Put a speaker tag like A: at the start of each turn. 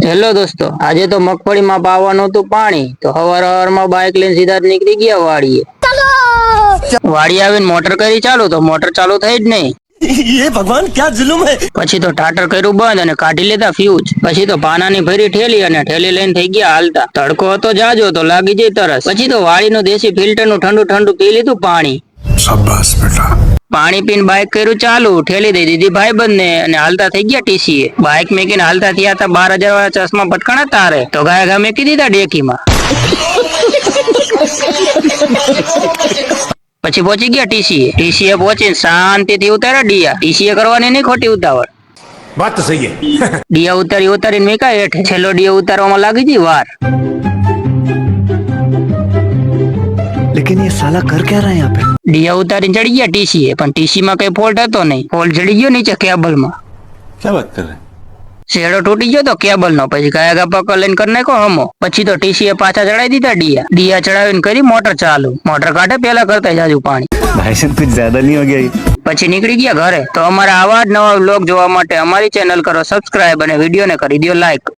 A: Hello દોસ્તો, આજે તો મગફળીમાં પાવાનું હતું પાણી, તો હવારમાં બાઇક લઈને સીધા જ નીકળી ગયા વાડીએ. વાડી આવીને મોટર કરી ચાલુ, તો મોટર ચાલુ થઈ જ નહીં.
B: ये भगवान क्या जुल्म है।
A: પછી તો ટાટર કર્યું બંધ અને કાઢી લેતા ફ્યુઝ. પછી તો પાનાની ભરી ઠેલી અને ઠેલી લઈને થઈ ગયા હાલતા. તડકો હતો જાજો તો લાગી જાય તરસ. પછી તો વાડીનું દેશી ફિલ્ટરનું ઠંડુ ઠંડુ પી લીધું પાણી.
C: શાબાશ બેટા.
A: પાણી પીને બાઇક કર્યું ચાલુ, ઠેલી દઈ દીધી ભાઈબંધને અને હાલતા થઈ ગયા ટીસીએ. બાઇક મેકીને હાલતા થયા હતા 12,000 વાળા ચશ્મા પટકણા તારે, તો ગાય ગા મેકી દીધા ડેકીમાં. પછી પહોંચી ગયા ટીસીએ પહોંચીને શાંતિથી ઉતાર્યા ડિયા. ટીસીએ કરવાની નહીં ખોટી ઉતાવળ.
C: વાત તો સહી है.
A: ડિયા ઉતારીને મેકા હેઠે. છેલ્લો ડિયા ઉતારવામાં લાગી ગઈ વાર.
B: लेकिन ये साला कर क्या रहा है यहाँ पे।
A: ડિયા ઉતારીને ચડી ગયા ટીસીએ, પણ ટીસીમાં કઈ ફોલ્ટ હતો નહીં. ફોલ્ટ ચડી ગયો નીચે કેબલમાં.
C: क्या बात कर रहे हैं?
A: શેડો તૂટી ગયો તો કેબલ નો. પછી ગાયા પકડ લઈને કરી નાખો હમો. પછી તો ટીસીએ પાછા ચડાવી દીધા ડિયા ચડાવીને કરી મોટર ચાલુ. મોટર કાઢે પેલા કરતા જાજુ પાણી.
B: भाईजान कुछ ज्यादा नहीं हो गया।
A: પછી નીકળી ગયા ઘરે. તો અમારા આવા જ નવા વ્લોગ જોવા માટે અમારી ચેનલ કરો સબસ્ક્રાઇબ અને વિડીયોને કરી દો લાઈક.